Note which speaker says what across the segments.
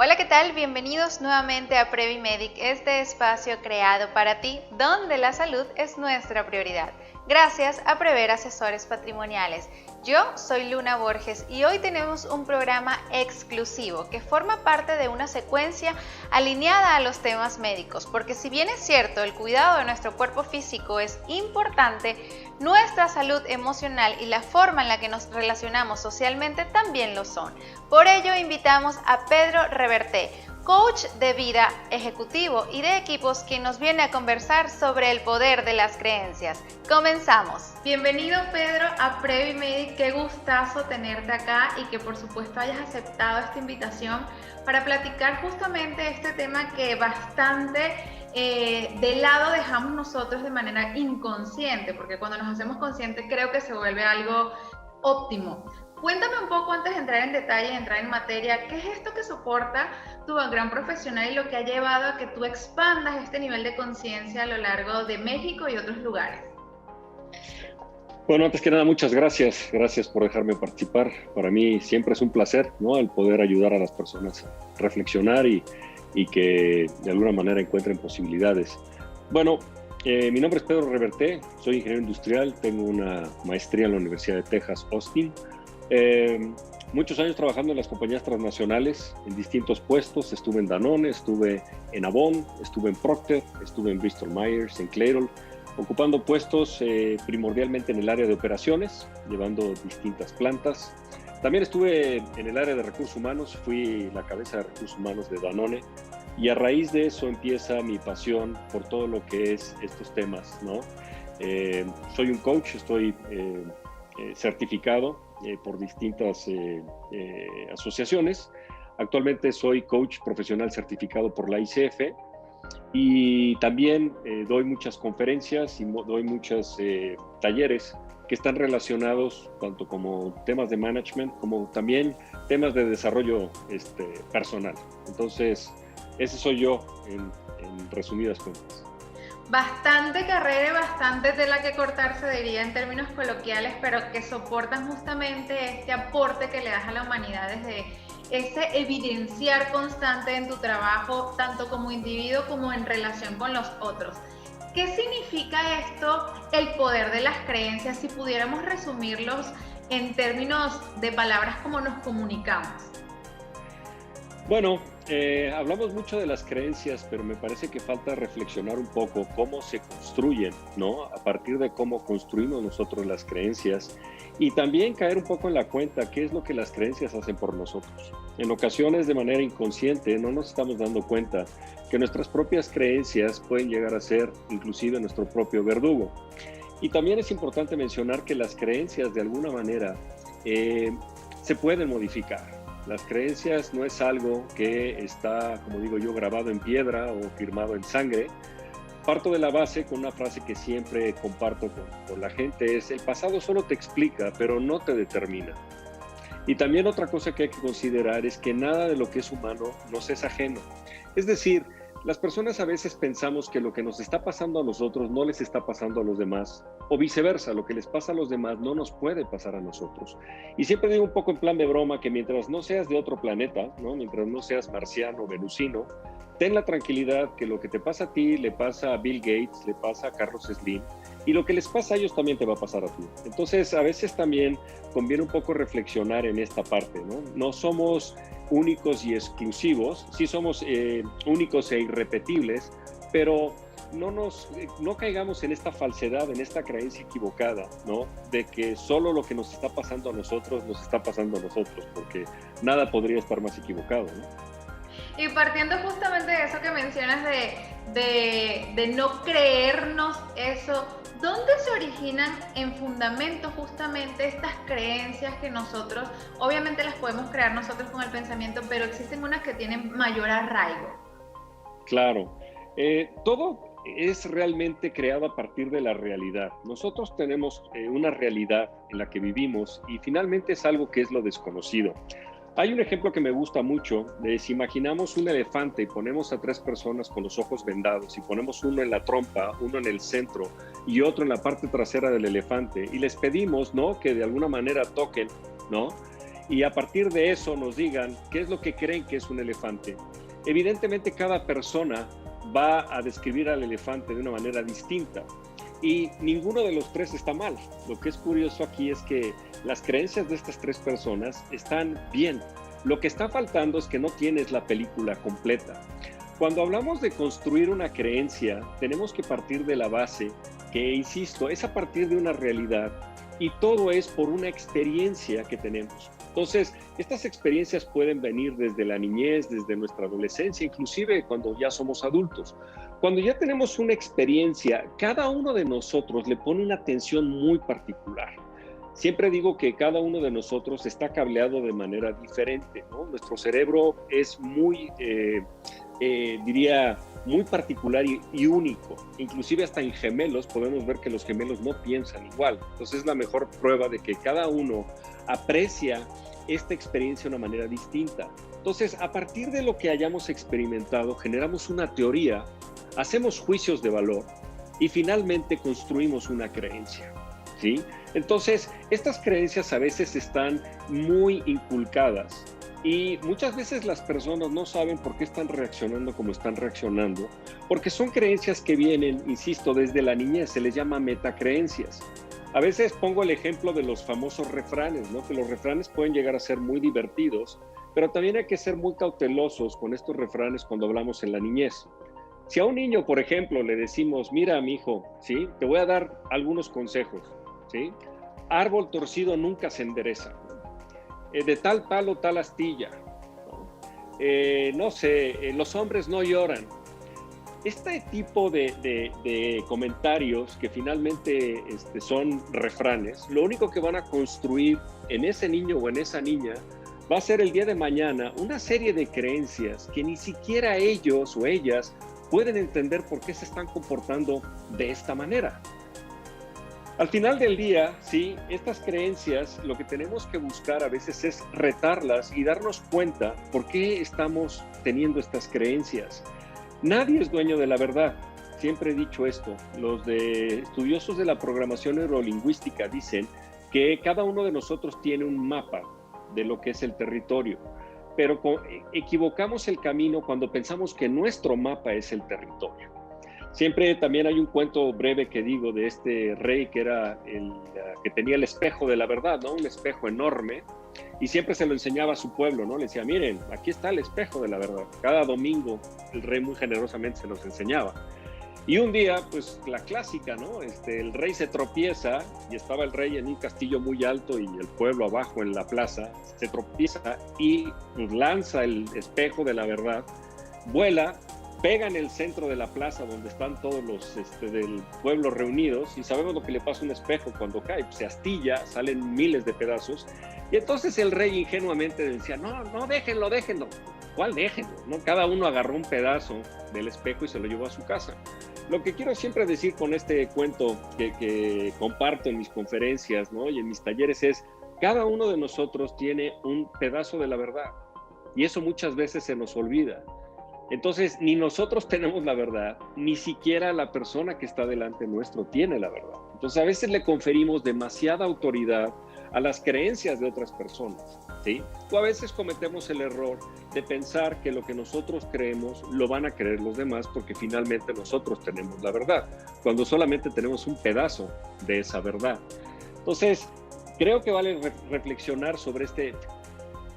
Speaker 1: Hola, ¿qué tal? Bienvenidos nuevamente a Previmedic, este espacio creado para ti, donde la salud es nuestra prioridad. Gracias a Prever Asesores Patrimoniales. Yo soy Luna Borges y hoy tenemos un programa exclusivo que forma parte de una secuencia alineada a los temas médicos, porque si bien es cierto, el cuidado de nuestro cuerpo físico es importante, nuestra salud emocional y la forma en la que nos relacionamos socialmente también lo son. Por ello invitamos a Pedro Reverte, coach de vida, ejecutivo y de equipos, quien nos viene a conversar sobre el poder de las creencias. Comenzamos. Bienvenido, Pedro, a Previmedic. Qué gustazo tenerte acá y que por supuesto hayas aceptado esta invitación para platicar justamente este tema que bastante de lado dejamos nosotros de manera inconsciente, porque cuando nos hacemos conscientes creo que se vuelve algo óptimo. Cuéntame un poco, antes de entrar en detalle, entrar en materia, ¿qué es esto que soporta tu gran profesional y lo que ha llevado a que tú expandas este nivel de conciencia a lo largo de México y otros lugares?
Speaker 2: Bueno, antes que nada, muchas gracias. Gracias por dejarme participar. Para mí siempre es un placer, ¿no? El poder ayudar a las personas a reflexionar y que de alguna manera encuentren posibilidades. Bueno, mi nombre es Pedro Reverte, soy ingeniero industrial, tengo una maestría en la Universidad de Texas, Austin. Muchos años trabajando en las compañías transnacionales en distintos puestos. Estuve en Danone, estuve en Avon, estuve en Procter, estuve en Bristol Myers, en Clairol, ocupando puestos primordialmente en el área de operaciones, llevando distintas plantas. También estuve en el área de recursos humanos, fui la cabeza de recursos humanos de Danone, y a raíz de eso empieza mi pasión por todo lo que es estos temas, ¿no? Soy un coach, estoy certificado por distintas asociaciones. Actualmente soy coach profesional certificado por la ICF y también doy muchas conferencias y doy muchos talleres que están relacionados tanto como temas de management como también temas de desarrollo personal. Entonces, ese soy yo en resumidas cuentas.
Speaker 1: Bastante carrera y bastante tela que cortar, se diría en términos coloquiales, pero que soportan justamente este aporte que le das a la humanidad desde ese evidenciar constante en tu trabajo, tanto como individuo como en relación con los otros. ¿Qué significa esto, el poder de las creencias, si pudiéramos resumirlos en términos de palabras como nos comunicamos?
Speaker 2: Bueno, hablamos mucho de las creencias, pero me parece que falta reflexionar un poco cómo se construyen, ¿no? A partir de cómo construimos nosotros las creencias y también caer un poco en la cuenta qué es lo que las creencias hacen por nosotros. En ocasiones, de manera inconsciente, no nos estamos dando cuenta que nuestras propias creencias pueden llegar a ser inclusive nuestro propio verdugo. Y también es importante mencionar que las creencias, de alguna manera, se pueden modificar. Las creencias no es algo que está, como digo yo, grabado en piedra o firmado en sangre. Parto de la base con una frase que siempre comparto con la gente, es: el pasado solo te explica, pero no te determina. Y también otra cosa que hay que considerar es que nada de lo que es humano nos es ajeno. Es decir, las personas a veces pensamos que lo que nos está pasando a nosotros no les está pasando a los demás, o viceversa, lo que les pasa a los demás no nos puede pasar a nosotros. Y siempre digo un poco en plan de broma que mientras no seas de otro planeta, ¿no? Mientras no seas marciano o venusino, ten la tranquilidad que lo que te pasa a ti le pasa a Bill Gates, le pasa a Carlos Slim, y lo que les pasa a ellos también te va a pasar a ti. Entonces, a veces también conviene un poco reflexionar en esta parte, ¿no? No somos únicos y exclusivos, sí somos únicos e irrepetibles, pero no caigamos en esta falsedad, en esta creencia equivocada, ¿no? De que solo lo que nos está pasando a nosotros nos está pasando a nosotros, porque nada podría estar más equivocado, ¿no?
Speaker 1: Y partiendo justamente de eso que mencionas de no creernos eso, ¿dónde se originan en fundamento justamente estas creencias que nosotros, obviamente las podemos crear nosotros con el pensamiento, pero existen unas que tienen mayor arraigo?
Speaker 2: Claro, todo es realmente creado a partir de la realidad. Nosotros tenemos una realidad en la que vivimos y finalmente es algo que es lo desconocido. Hay un ejemplo que me gusta mucho, de si imaginamos un elefante y ponemos a 3 personas con los ojos vendados y ponemos uno en la trompa, uno en el centro y otro en la parte trasera del elefante y les pedimos, ¿no?, que de alguna manera toquen, ¿no? y a partir de eso nos digan qué es lo que creen que es un elefante. Evidentemente cada persona va a describir al elefante de una manera distinta y ninguno de los tres está mal. Lo que es curioso aquí es que las creencias de estas tres personas están bien. Lo que está faltando es que no tienes la película completa. Cuando hablamos de construir una creencia, tenemos que partir de la base que, insisto, es a partir de una realidad y todo es por una experiencia que tenemos. Entonces, estas experiencias pueden venir desde la niñez, desde nuestra adolescencia, inclusive cuando ya somos adultos. Cuando ya tenemos una experiencia, cada uno de nosotros le pone una atención muy particular. Siempre digo que cada uno de nosotros está cableado de manera diferente, ¿no? Nuestro cerebro es muy, diría, muy particular y único. Inclusive hasta en gemelos podemos ver que los gemelos no piensan igual. Entonces es la mejor prueba de que cada uno aprecia esta experiencia de una manera distinta. Entonces, a partir de lo que hayamos experimentado, generamos una teoría, hacemos juicios de valor y finalmente construimos una creencia, ¿sí? Entonces, estas creencias a veces están muy inculcadas y muchas veces las personas no saben por qué están reaccionando como están reaccionando, porque son creencias que vienen, insisto, desde la niñez, se les llama metacreencias. A veces pongo el ejemplo de los famosos refranes, ¿no? Que los refranes pueden llegar a ser muy divertidos, pero también hay que ser muy cautelosos con estos refranes cuando hablamos en la niñez. Si a un niño, por ejemplo, le decimos, mira, mi hijo, ¿sí? Te voy a dar algunos consejos, ¿sí? Árbol torcido nunca se endereza. De tal palo, tal astilla. No sé, los hombres no lloran. Este tipo de comentarios que finalmente son refranes, lo único que van a construir en ese niño o en esa niña va a ser el día de mañana una serie de creencias que ni siquiera ellos o ellas pueden entender por qué se están comportando de esta manera. Al final del día, sí, estas creencias, lo que tenemos que buscar a veces es retarlas y darnos cuenta por qué estamos teniendo estas creencias. Nadie es dueño de la verdad. Siempre he dicho esto. Los estudiosos de la programación neurolingüística dicen que cada uno de nosotros tiene un mapa de lo que es el territorio, pero equivocamos el camino cuando pensamos que nuestro mapa es el territorio. Siempre también hay un cuento breve que digo de este rey que era que tenía el espejo de la verdad, ¿no? Un espejo enorme, y siempre se lo enseñaba a su pueblo, ¿no? Le decía, miren, aquí está el espejo de la verdad. Cada domingo el rey muy generosamente se los enseñaba. Y un día, pues la clásica, ¿no? El rey se tropieza y estaba el rey en un castillo muy alto y el pueblo abajo en la plaza, se tropieza y pues, lanza el espejo de la verdad, vuela, pega en el centro de la plaza donde están todos los del pueblo reunidos y sabemos lo que le pasa a un espejo cuando cae, pues, se astilla, salen miles de pedazos y entonces el rey ingenuamente decía, no, déjenlo. ¿Cuál déjenlo? ¿No? Cada uno agarró un pedazo del espejo y se lo llevó a su casa. Lo que quiero siempre decir con este cuento que comparto en mis conferencias, ¿no? Y en mis talleres es, cada uno de nosotros tiene un pedazo de la verdad y eso muchas veces se nos olvida. Entonces, ni nosotros tenemos la verdad, ni siquiera la persona que está delante nuestro tiene la verdad. Entonces, a veces le conferimos demasiada autoridad a las creencias de otras personas, ¿sí? O a veces cometemos el error de pensar que lo que nosotros creemos lo van a creer los demás porque finalmente nosotros tenemos la verdad, cuando solamente tenemos un pedazo de esa verdad. Entonces, creo que vale reflexionar sobre este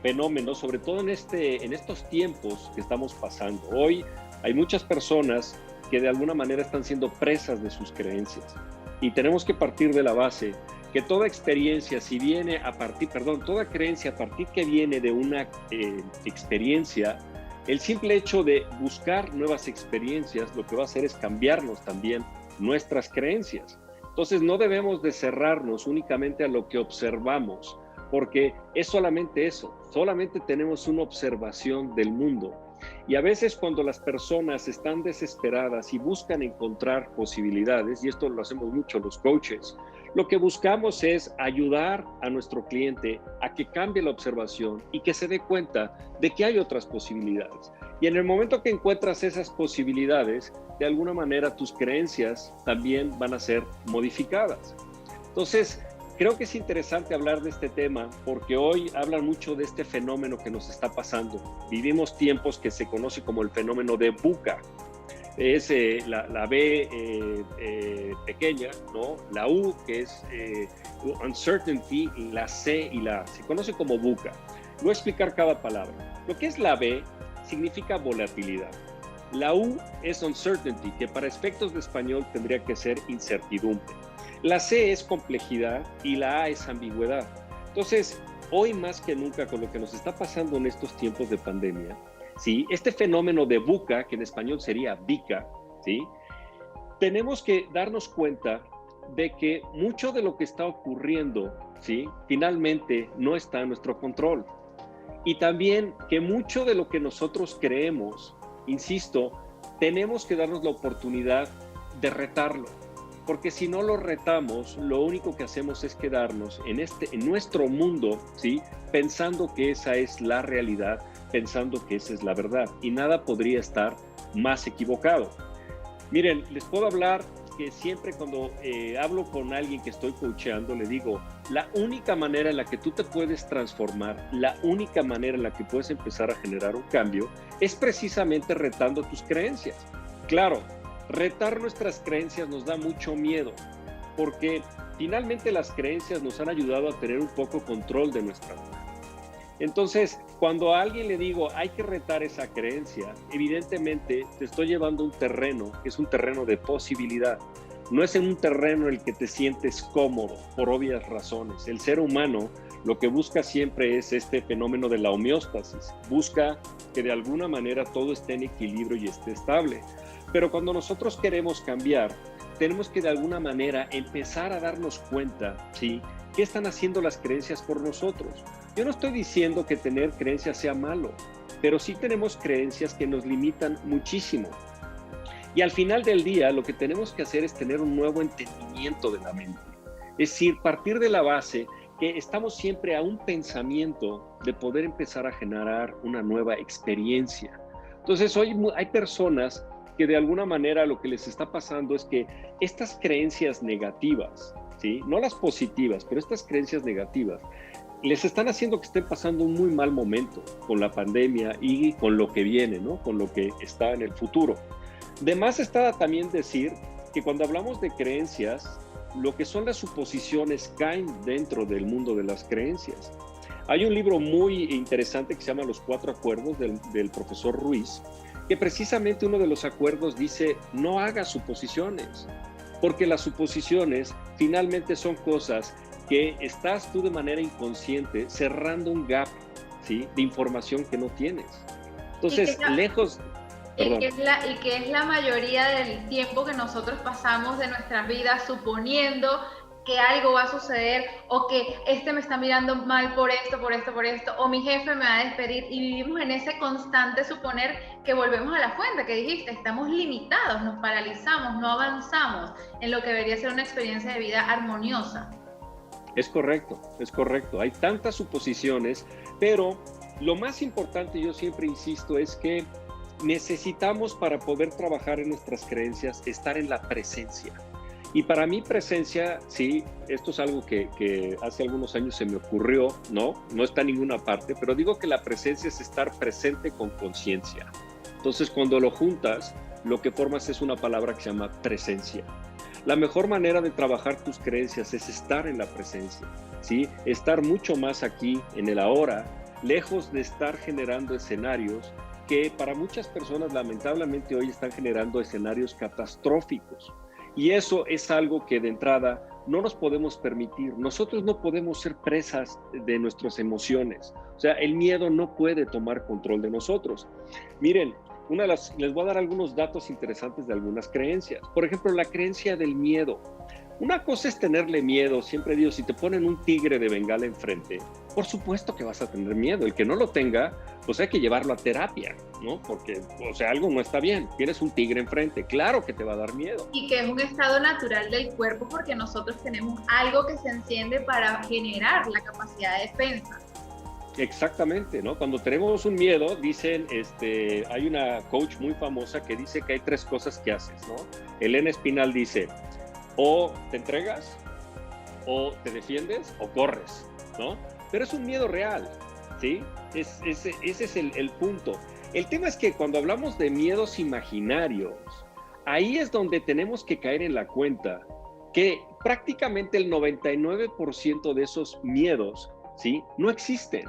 Speaker 2: fenómeno, sobre todo en estos tiempos que estamos pasando. Hoy hay muchas personas que de alguna manera están siendo presas de sus creencias y tenemos que partir de la base que toda experiencia, si viene toda creencia a partir que viene de una experiencia, el simple hecho de buscar nuevas experiencias lo que va a hacer es cambiarnos también nuestras creencias. Entonces no debemos de cerrarnos únicamente a lo que observamos, porque es solamente eso, solamente tenemos una observación del mundo. Y a veces cuando las personas están desesperadas y buscan encontrar posibilidades, y esto lo hacemos mucho los coaches, lo que buscamos es ayudar a nuestro cliente a que cambie la observación y que se dé cuenta de que hay otras posibilidades. Y en el momento que encuentras esas posibilidades, de alguna manera tus creencias también van a ser modificadas. Entonces, creo que es interesante hablar de este tema porque hoy hablan mucho de este fenómeno que nos está pasando. Vivimos tiempos que se conoce como el fenómeno de VUCA. Es la B pequeña, ¿no? La U, que es uncertainty, y la C y la A. Se conoce como VUCA. Voy a explicar cada palabra. Lo que es la B significa volatilidad. La U es uncertainty, que para efectos de español tendría que ser incertidumbre. La C es complejidad y la A es ambigüedad. Entonces, hoy más que nunca, con lo que nos está pasando en estos tiempos de pandemia, ¿sí? Este fenómeno de VUCA, que en español sería VICA, ¿sí? Tenemos que darnos cuenta de que mucho de lo que está ocurriendo, ¿sí? Finalmente no está en nuestro control. Y también que mucho de lo que nosotros creemos, insisto, tenemos que darnos la oportunidad de retarlo. Porque si no lo retamos, lo único que hacemos es quedarnos en nuestro mundo, ¿sí? Pensando que esa es la realidad, pensando que esa es la verdad. Y nada podría estar más equivocado. Miren, les puedo hablar que siempre cuando hablo con alguien que estoy coachando, le digo, la única manera en la que tú te puedes transformar, la única manera en la que puedes empezar a generar un cambio, es precisamente retando tus creencias. Claro, retar nuestras creencias nos da mucho miedo, porque finalmente las creencias nos han ayudado a tener un poco control de nuestra vida. Entonces, cuando a alguien le digo, hay que retar esa creencia, evidentemente te estoy llevando a un terreno que es un terreno de posibilidad. No es en un terreno en el que te sientes cómodo, por obvias razones. El ser humano lo que busca siempre es este fenómeno de la homeostasis. Busca que de alguna manera todo esté en equilibrio y esté estable. Pero cuando nosotros queremos cambiar, tenemos que de alguna manera empezar a darnos cuenta, ¿sí? ¿Qué están haciendo las creencias por nosotros? Yo no estoy diciendo que tener creencias sea malo, pero sí tenemos creencias que nos limitan muchísimo. Y al final del día, lo que tenemos que hacer es tener un nuevo entendimiento de la mente. Es decir, partir de la base que estamos siempre a un pensamiento de poder empezar a generar una nueva experiencia. Entonces, hoy hay personas que de alguna manera lo que les está pasando es que estas creencias negativas, ¿sí? No las positivas, pero estas creencias negativas, les están haciendo que estén pasando un muy mal momento con la pandemia y con lo que viene, ¿no? Con lo que está en el futuro. De más está también decir que cuando hablamos de creencias, lo que son las suposiciones caen dentro del mundo de las creencias. Hay un libro muy interesante que se llama Los Cuatro Acuerdos del profesor Ruiz, que precisamente uno de los acuerdos dice, no hagas suposiciones, porque las suposiciones finalmente son cosas que estás tú de manera inconsciente cerrando un gap, ¿sí? De información que no tienes. Entonces, lejos...
Speaker 1: Y que es la mayoría del tiempo que nosotros pasamos de nuestras vidas suponiendo que algo va a suceder o que me está mirando mal por esto, o mi jefe me va a despedir, y vivimos en ese constante suponer que volvemos a la fuente que dijiste, estamos limitados, nos paralizamos, no avanzamos en lo que debería ser una experiencia de vida armoniosa.
Speaker 2: Es correcto, es correcto. Hay tantas suposiciones, pero lo más importante, yo siempre insisto, es que necesitamos para poder trabajar en nuestras creencias estar en la presencia. Y para mí presencia, sí, esto es algo que hace algunos años se me ocurrió, no está en ninguna parte, pero digo que la presencia es estar presente con conciencia. Entonces, cuando lo juntas, lo que formas es una palabra que se llama presencia. La mejor manera de trabajar tus creencias es estar en la presencia, ¿sí? Estar mucho más aquí, en el ahora, lejos de estar generando escenarios que para muchas personas lamentablemente hoy están generando escenarios catastróficos. Y eso es algo que de entrada no nos podemos permitir. Nosotros no podemos ser presas de nuestras emociones. O sea, el miedo no puede tomar control de nosotros. Miren, les voy a dar algunos datos interesantes de algunas creencias. Por ejemplo, la creencia del miedo. Una cosa es tenerle miedo. Siempre digo, si te ponen un tigre de Bengala enfrente, por supuesto que vas a tener miedo. El que no lo tenga, pues hay que llevarlo a terapia, ¿no? Porque, o sea, algo no está bien. Tienes un tigre enfrente, claro que te va a dar miedo.
Speaker 1: Y que es un estado natural del cuerpo porque nosotros tenemos algo que se enciende para generar la capacidad de defensa.
Speaker 2: Exactamente, ¿no? Cuando tenemos un miedo, dicen, hay una coach muy famosa que dice que hay 3 cosas que haces, ¿no? Elena Espinal dice, o te entregas, o te defiendes o corres, ¿no? Pero es un miedo real, ¿sí? Ese es el punto. El tema es que cuando hablamos de miedos imaginarios, ahí es donde tenemos que caer en la cuenta que prácticamente el 99% de esos miedos, ¿sí?, no existen.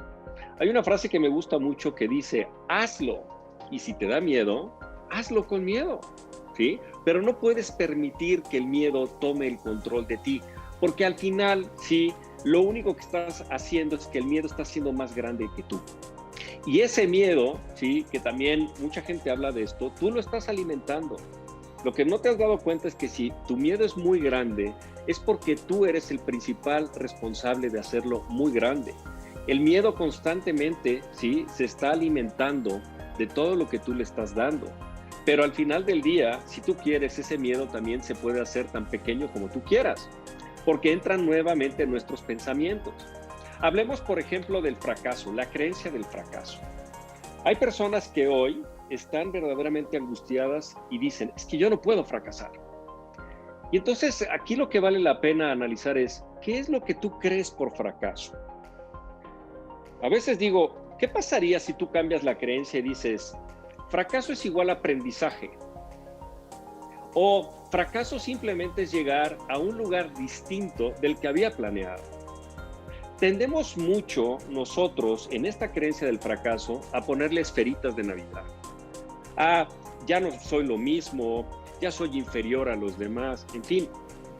Speaker 2: Hay una frase que me gusta mucho que dice, hazlo, y si te da miedo, hazlo con miedo, ¿sí? Pero no puedes permitir que el miedo tome el control de ti, porque al final, sí, lo único que estás haciendo es que el miedo está siendo más grande que tú. Y ese miedo, sí, que también mucha gente habla de esto, tú lo estás alimentando. Lo que no te has dado cuenta es que si tu miedo es muy grande, es porque tú eres el principal responsable de hacerlo muy grande. El miedo constantemente, sí, se está alimentando de todo lo que tú le estás dando. Pero al final del día, si tú quieres, ese miedo también se puede hacer tan pequeño como tú quieras, porque entran nuevamente nuestros pensamientos. Hablemos, por ejemplo, del fracaso, la creencia del fracaso. Hay personas que hoy están verdaderamente angustiadas y dicen, es que yo no puedo fracasar. Y entonces aquí lo que vale la pena analizar es, ¿qué es lo que tú crees por fracaso? A veces digo, ¿qué pasaría si tú cambias la creencia y dices, fracaso es igual a aprendizaje? O fracaso simplemente es llegar a un lugar distinto del que había planeado. Tendemos mucho nosotros en esta creencia del fracaso a ponerle esferitas de Navidad. Ya no soy lo mismo, ya soy inferior a los demás, en fin,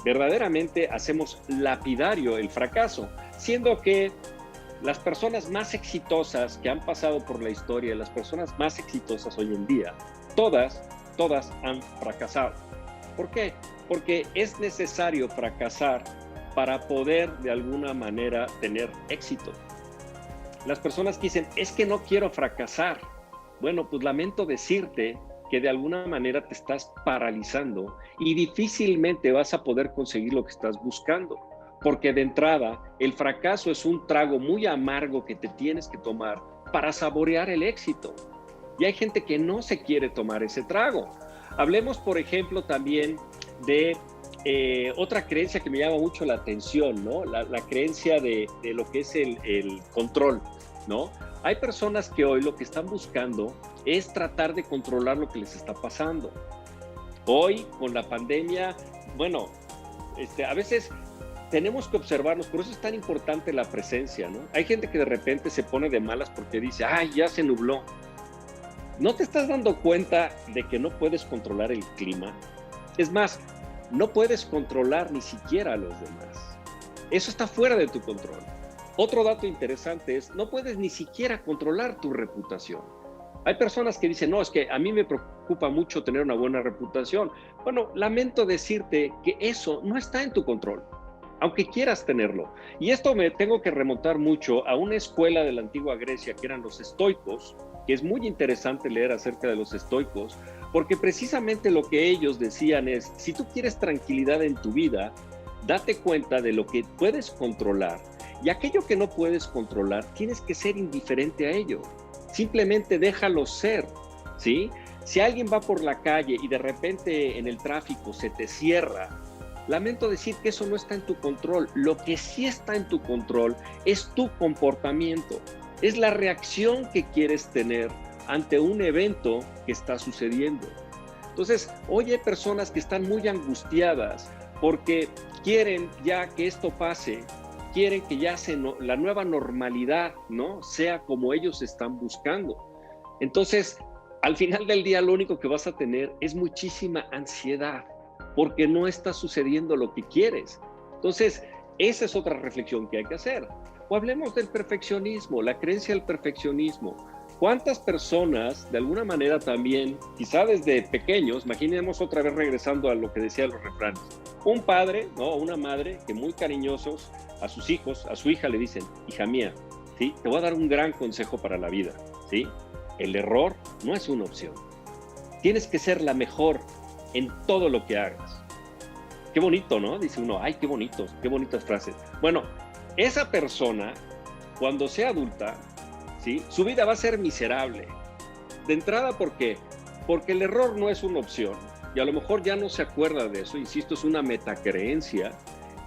Speaker 2: verdaderamente hacemos lapidario el fracaso, siendo que las personas más exitosas que han pasado por la historia, las personas más exitosas hoy en día, todas han fracasado. ¿Por qué? Porque es necesario fracasar para poder de alguna manera tener éxito. Las personas que dicen, es que no quiero fracasar. Bueno, pues lamento decirte que de alguna manera te estás paralizando y difícilmente vas a poder conseguir lo que estás buscando. Porque de entrada, el fracaso es un trago muy amargo que te tienes que tomar para saborear el éxito. Y hay gente que no se quiere tomar ese trago. Hablemos, por ejemplo, también de otra creencia que me llama mucho la atención, ¿no? La creencia de lo que es el control, ¿no? Hay personas que hoy lo que están buscando es tratar de controlar lo que les está pasando. Hoy, con la pandemia, bueno, a veces tenemos que observarnos, por eso es tan importante la presencia, ¿no? Hay gente que de repente se pone de malas porque dice, ¡ay, ya se nubló! ¿No te estás dando cuenta de que no puedes controlar el clima? Es más, no puedes controlar ni siquiera a los demás. Eso está fuera de tu control. Otro dato interesante es, no puedes ni siquiera controlar tu reputación. Hay personas que dicen, no, es que a mí me preocupa mucho tener una buena reputación. Bueno, lamento decirte que eso no está en tu control, aunque quieras tenerlo. Y esto me tengo que remontar mucho a una escuela de la antigua Grecia que eran los estoicos, que es muy interesante leer acerca de los estoicos, porque precisamente lo que ellos decían es, si tú quieres tranquilidad en tu vida, date cuenta de lo que puedes controlar. Y aquello que no puedes controlar, tienes que ser indiferente a ello. Simplemente déjalo ser, ¿sí? Si alguien va por la calle y de repente en el tráfico se te cierra, lamento decir que eso no está en tu control. Lo que sí está en tu control es tu comportamiento. Es la reacción que quieres tener ante un evento que está sucediendo. Entonces, hoy hay personas que están muy angustiadas porque quieren ya que esto pase, quieren que ya la nueva normalidad, ¿no?, sea como ellos están buscando. Entonces, al final del día, lo único que vas a tener es muchísima ansiedad, porque no está sucediendo lo que quieres. Entonces, esa es otra reflexión que hay que hacer. O hablemos del perfeccionismo, la creencia del perfeccionismo. ¿Cuántas personas, de alguna manera también, quizá desde pequeños, imaginemos otra vez regresando a lo que decían los refranes, un padre, ¿no?, una madre que muy cariñosos a sus hijos, a su hija le dicen, hija mía, ¿sí?, te voy a dar un gran consejo para la vida, ¿sí? El error no es una opción. Tienes que ser la mejor en todo lo que hagas. Qué bonito, ¿no? Dice uno, ay, qué bonito, qué bonitas frases. Bueno, esa persona, cuando sea adulta, ¿sí?, su vida va a ser miserable. De entrada, ¿por qué? Porque el error no es una opción. Y a lo mejor ya no se acuerda de eso, insisto, es una metacreencia.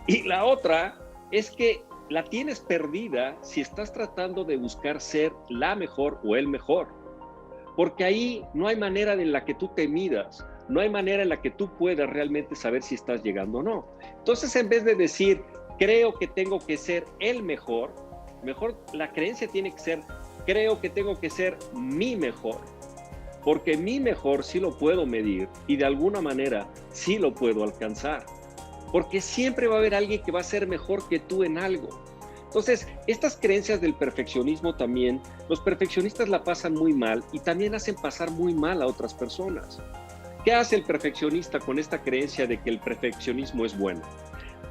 Speaker 2: Y la otra es que la tienes perdida si estás tratando de buscar ser la mejor o el mejor. Porque ahí no hay manera en la que tú te midas, no hay manera en la que tú puedas realmente saber si estás llegando o no. Entonces, en vez de decir, creo que tengo que ser el mejor, mejor la creencia tiene que ser, creo que tengo que ser mi mejor. Porque mi mejor sí lo puedo medir y de alguna manera sí lo puedo alcanzar. Porque siempre va a haber alguien que va a ser mejor que tú en algo. Entonces, estas creencias del perfeccionismo también, los perfeccionistas la pasan muy mal y también hacen pasar muy mal a otras personas. ¿Qué hace el perfeccionista con esta creencia de que el perfeccionismo es bueno?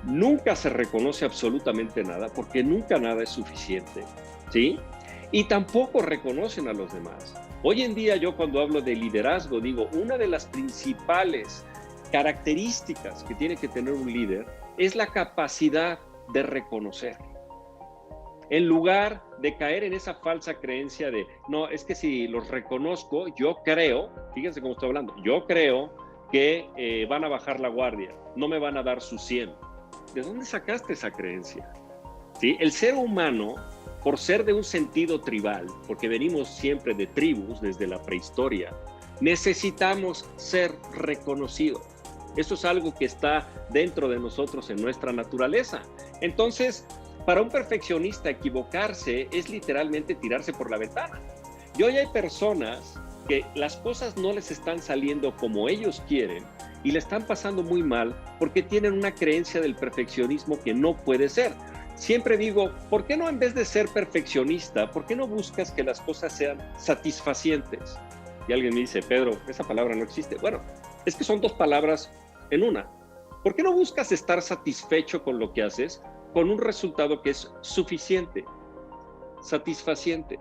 Speaker 2: Nunca se reconoce absolutamente nada porque nunca nada es suficiente, ¿sí? Y tampoco reconocen a los demás. Hoy en día yo cuando hablo de liderazgo digo, una de las principales características que tiene que tener un líder es la capacidad de reconocer. En lugar de caer en esa falsa creencia de, no, es que si los reconozco, yo creo, fíjense cómo estoy hablando, yo creo que van a bajar la guardia, no me van a dar su 100. ¿De dónde sacaste esa creencia? ¿Sí? El ser humano, por ser de un sentido tribal, porque venimos siempre de tribus desde la prehistoria, necesitamos ser reconocidos. Eso es algo que está dentro de nosotros en nuestra naturaleza. Entonces, para un perfeccionista equivocarse es literalmente tirarse por la ventana. Y hoy hay personas que las cosas no les están saliendo como ellos quieren y le están pasando muy mal porque tienen una creencia del perfeccionismo que no puede ser. Siempre digo, ¿por qué no en vez de ser perfeccionista, por qué no buscas que las cosas sean satisfacientes? Y alguien me dice, Pedro, esa palabra no existe. Bueno, es que son dos palabras en una. ¿Por qué no buscas estar satisfecho con lo que haces? Con un resultado que es suficiente, satisfaciente.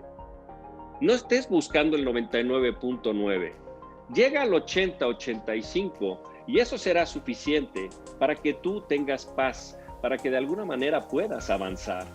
Speaker 2: No estés buscando el 99.9. Llega al 80, 85 y eso será suficiente para que tú tengas paz, para que de alguna manera puedas avanzar.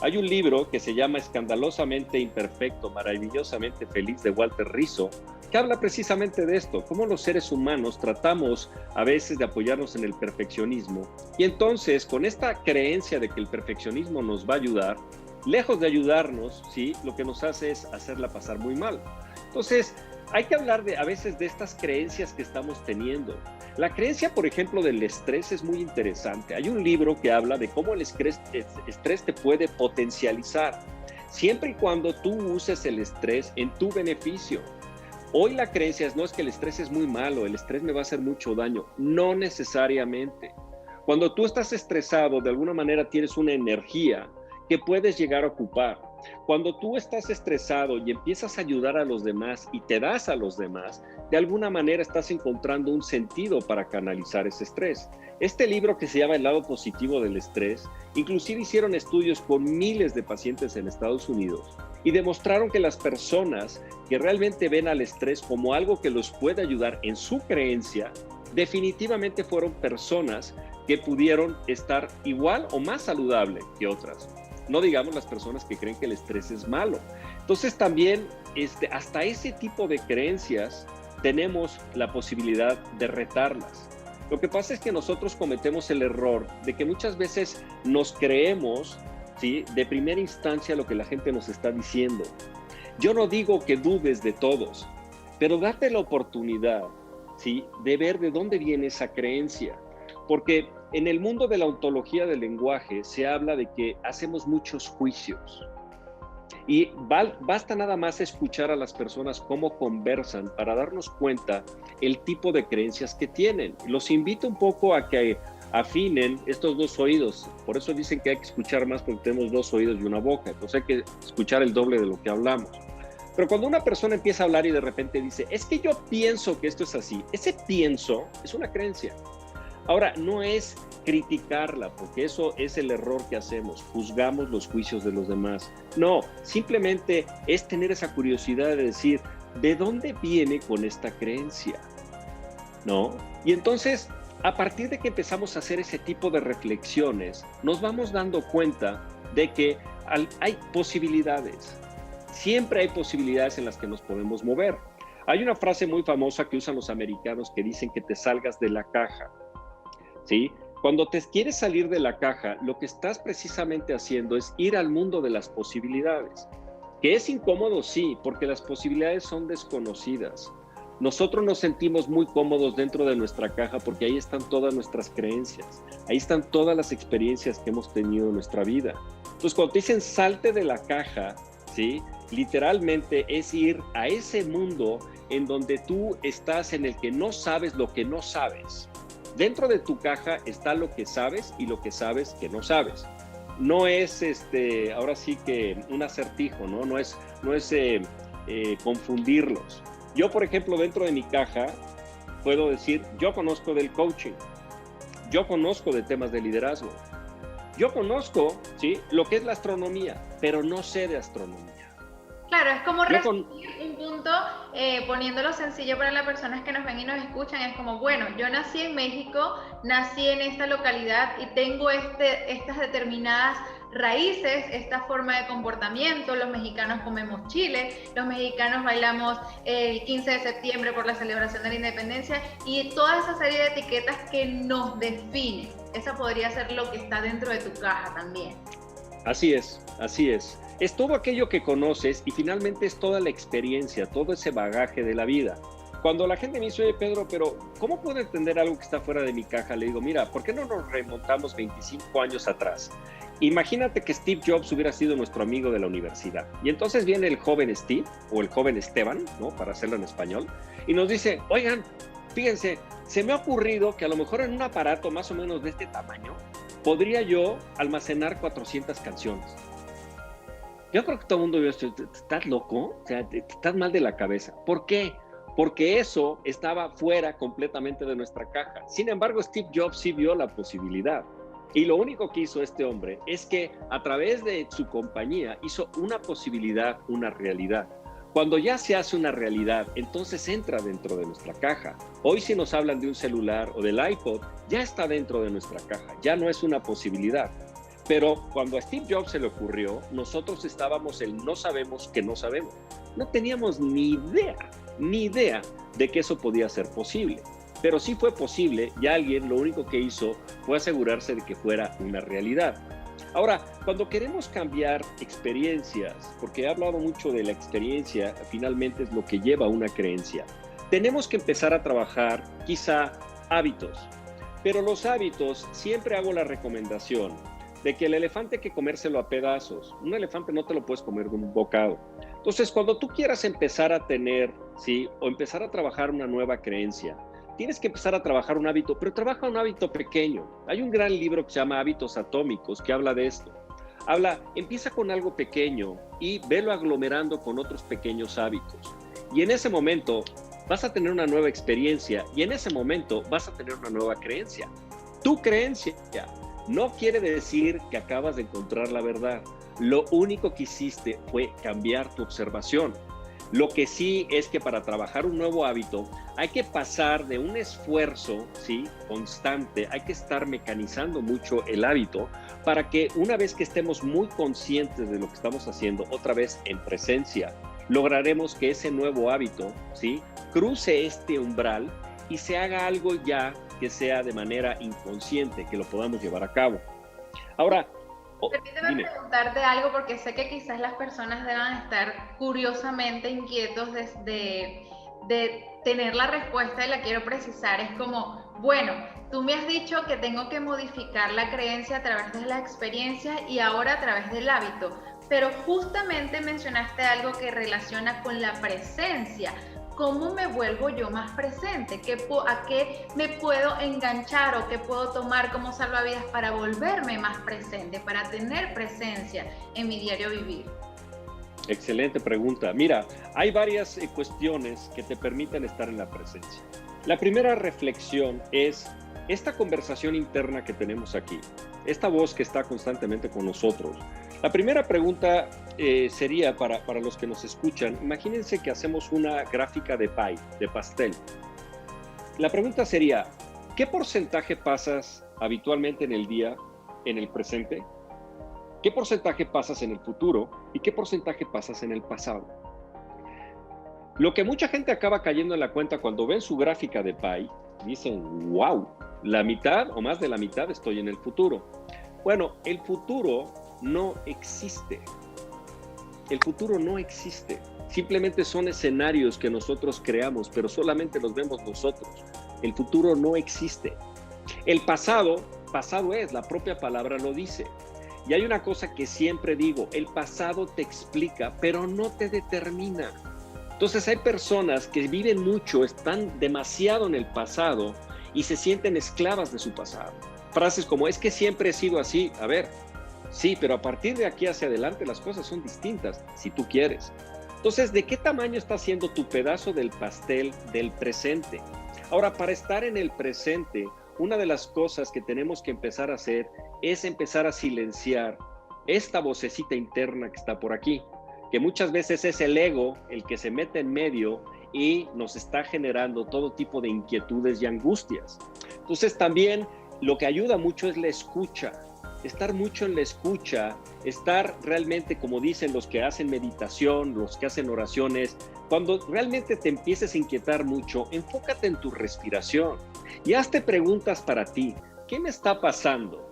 Speaker 2: Hay un libro que se llama Escandalosamente Imperfecto, Maravillosamente Feliz de Walter Rizzo, que habla precisamente de esto, cómo los seres humanos tratamos a veces de apoyarnos en el perfeccionismo. Y entonces, con esta creencia de que el perfeccionismo nos va a ayudar, lejos de ayudarnos, ¿sí? Lo que nos hace es hacerla pasar muy mal. Entonces, hay que hablar a veces de estas creencias que estamos teniendo. La creencia, por ejemplo, del estrés es muy interesante. Hay un libro que habla de cómo el estrés te puede potencializar, siempre y cuando tú uses el estrés en tu beneficio. Hoy la creencia no es que el estrés es muy malo, el estrés me va a hacer mucho daño. No necesariamente. Cuando tú estás estresado, de alguna manera tienes una energía que puedes llegar a ocupar. Cuando tú estás estresado y empiezas a ayudar a los demás y te das a los demás, de alguna manera estás encontrando un sentido para canalizar ese estrés. Este libro que se llama El lado positivo del estrés, inclusive hicieron estudios con miles de pacientes en Estados Unidos y demostraron que las personas que realmente ven al estrés como algo que los puede ayudar en su creencia, definitivamente fueron personas que pudieron estar igual o más saludable que otras. No digamos las personas que creen que el estrés es malo. Entonces también hasta ese tipo de creencias tenemos la posibilidad de retarlas. Lo que pasa es que nosotros cometemos el error de que muchas veces nos creemos, ¿sí?, de primera instancia lo que la gente nos está diciendo. Yo no digo que dudes de todos, pero date la oportunidad, ¿sí?, de ver de dónde viene esa creencia. Porque en el mundo de la ontología del lenguaje se habla de que hacemos muchos juicios y basta nada más escuchar a las personas cómo conversan para darnos cuenta el tipo de creencias que tienen. Los invito un poco a que afinen estos dos oídos. Por eso dicen que hay que escuchar más porque tenemos dos oídos y una boca. Entonces hay que escuchar el doble de lo que hablamos. Pero cuando una persona empieza a hablar y de repente dice, es que yo pienso que esto es así, ese pienso es una creencia. Ahora, no es criticarla, porque eso es el error que hacemos, juzgamos los juicios de los demás. No, simplemente es tener esa curiosidad de decir, ¿de dónde viene con esta creencia? ¿No? Y entonces, a partir de que empezamos a hacer ese tipo de reflexiones, nos vamos dando cuenta de que hay posibilidades. Siempre hay posibilidades en las que nos podemos mover. Hay una frase muy famosa que usan los americanos que dicen que te salgas de la caja. ¿Sí? Cuando te quieres salir de la caja, lo que estás precisamente haciendo es ir al mundo de las posibilidades. Que es incómodo, sí, porque las posibilidades son desconocidas. Nosotros nos sentimos muy cómodos dentro de nuestra caja porque ahí están todas nuestras creencias, ahí están todas las experiencias que hemos tenido en nuestra vida. Entonces, cuando te dicen salte de la caja, ¿sí? Literalmente es ir a ese mundo en donde tú estás en el que no sabes lo que no sabes. Dentro de tu caja está lo que sabes y lo que sabes que no sabes. No es ahora sí que un acertijo, ¿no? No es confundirlos. Yo, por ejemplo, dentro de mi caja puedo decir, yo conozco del coaching, yo conozco de temas de liderazgo, yo conozco, ¿sí?, lo que es la astronomía, pero no sé de astronomía.
Speaker 1: Claro, es como resumir un punto, poniéndolo sencillo para las personas que nos ven y nos escuchan, es como, bueno, yo nací en México, nací en esta localidad y tengo estas determinadas raíces, esta forma de comportamiento. Los mexicanos comemos chile, los mexicanos bailamos el 15 de septiembre por la celebración de la independencia y toda esa serie de etiquetas que nos definen. Esa podría ser lo que está dentro de tu caja también.
Speaker 2: Así es, así es. Es todo aquello que conoces y finalmente es toda la experiencia, todo ese bagaje de la vida. Cuando la gente me dice, oye Pedro, pero ¿cómo puedo entender algo que está fuera de mi caja? Le digo, mira, ¿por qué no nos remontamos 25 años atrás? Imagínate que Steve Jobs hubiera sido nuestro amigo de la universidad. Y entonces viene el joven Steve, o el joven Esteban, ¿no?, para hacerlo en español, y nos dice, oigan, fíjense, se me ha ocurrido que a lo mejor en un aparato más o menos de este tamaño, podría yo almacenar 400 canciones. Yo creo que todo el mundo dice, ¿estás loco? O sea, estás mal de la cabeza. ¿Por qué? Porque eso estaba fuera completamente de nuestra caja. Sin embargo, Steve Jobs sí vio la posibilidad. Y lo único que hizo este hombre es que a través de su compañía hizo una posibilidad, una realidad. Cuando ya se hace una realidad, entonces entra dentro de nuestra caja. Hoy si nos hablan de un celular o del iPod, ya está dentro de nuestra caja, ya no es una posibilidad. Pero cuando a Steve Jobs se le ocurrió, nosotros estábamos el no sabemos que no sabemos. No teníamos ni idea de que eso podía ser posible. Pero sí fue posible y alguien lo único que hizo fue asegurarse de que fuera una realidad. Ahora, cuando queremos cambiar experiencias, porque he hablado mucho de la experiencia, finalmente es lo que lleva a una creencia, tenemos que empezar a trabajar quizá hábitos. Pero los hábitos, siempre hago la recomendación de que el elefante hay que comérselo a pedazos. Un elefante no te lo puedes comer de un bocado. Entonces, cuando tú quieras empezar a tener, ¿sí?, o empezar a trabajar una nueva creencia, tienes que empezar a trabajar un hábito, pero trabaja un hábito pequeño. Hay un gran libro que se llama Hábitos Atómicos que habla de esto. Empieza con algo pequeño y velo aglomerando con otros pequeños hábitos. Y en ese momento vas a tener una nueva experiencia y en ese momento vas a tener una nueva creencia. Tu creencia no quiere decir que acabas de encontrar la verdad. Lo único que hiciste fue cambiar tu observación. Lo que sí es que para trabajar un nuevo hábito hay que pasar de un esfuerzo, ¿sí?, constante, hay que estar mecanizando mucho el hábito para que una vez que estemos muy conscientes de lo que estamos haciendo, otra vez en presencia, lograremos que ese nuevo hábito, ¿sí?, cruce este umbral y se haga algo ya que sea de manera inconsciente, que lo podamos llevar a cabo. Ahora,
Speaker 1: permíteme preguntarte algo porque sé que quizás las personas deban estar curiosamente inquietos de tener la respuesta y la quiero precisar. Es como, bueno, tú me has dicho que tengo que modificar la creencia a través de la experiencia y ahora a través del hábito, pero justamente mencionaste algo que relaciona con la presencia. ¿Cómo me vuelvo yo más presente? ¿A qué me puedo enganchar o qué puedo tomar como salvavidas para volverme más presente, para tener presencia en mi diario vivir?
Speaker 2: Excelente pregunta. Mira, hay varias cuestiones que te permiten estar en la presencia. La primera reflexión es esta conversación interna que tenemos aquí, esta voz que está constantemente con nosotros. La primera pregunta sería para los que nos escuchan, imagínense que hacemos una gráfica de pie, de pastel. La pregunta sería, ¿qué porcentaje pasas habitualmente en el día en el presente? ¿Qué porcentaje pasas en el futuro? ¿Y qué porcentaje pasas en el pasado? Lo que mucha gente acaba cayendo en la cuenta cuando ven su gráfica de pie, dicen, wow, La mitad o más de la mitad estoy en el futuro. Bueno, el futuro no existe. El futuro no existe. Simplemente son escenarios que nosotros creamos, pero solamente los vemos nosotros. El futuro no existe. El pasado es, la propia palabra lo dice. Y hay una cosa que siempre digo, el pasado te explica, pero no te determina. Entonces hay personas que viven mucho, están demasiado en el pasado y se sienten esclavas de su pasado. Frases como, es que siempre he sido así. A ver, sí, pero a partir de aquí hacia adelante las cosas son distintas, si tú quieres. Entonces, ¿de qué tamaño está siendo tu pedazo del pastel del presente? Ahora, para estar en el presente, una de las cosas que tenemos que empezar a hacer es empezar a silenciar esta vocecita interna que está por aquí, que muchas veces es el ego el que se mete en medio y nos está generando todo tipo de inquietudes y angustias. Entonces, también lo que ayuda mucho es la escucha. Estar mucho en la escucha, estar realmente, como dicen los que hacen meditación, los que hacen oraciones, cuando realmente te empieces a inquietar mucho, enfócate en tu respiración y hazte preguntas para ti. ¿Qué me está pasando?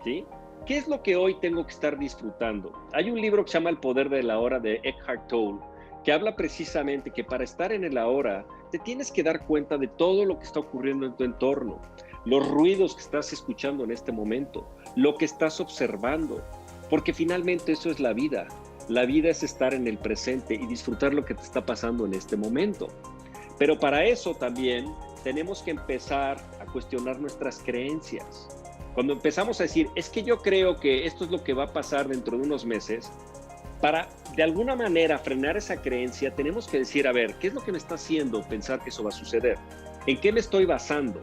Speaker 2: ¿Sí? ¿Qué es lo que hoy tengo que estar disfrutando? Hay un libro que se llama El poder de la hora de Eckhart Tolle, que habla precisamente que para estar en el ahora te tienes que dar cuenta de todo lo que está ocurriendo en tu entorno, los ruidos que estás escuchando en este momento, lo que estás observando, porque finalmente eso es la vida. La vida es estar en el presente y disfrutar lo que te está pasando en este momento. Pero para eso también tenemos que empezar a cuestionar nuestras creencias. Cuando empezamos a decir, es que yo creo que esto es lo que va a pasar dentro de unos meses, para de alguna manera frenar esa creencia, tenemos que decir, a ver, ¿qué es lo que me está haciendo pensar que eso va a suceder? ¿En qué me estoy basando?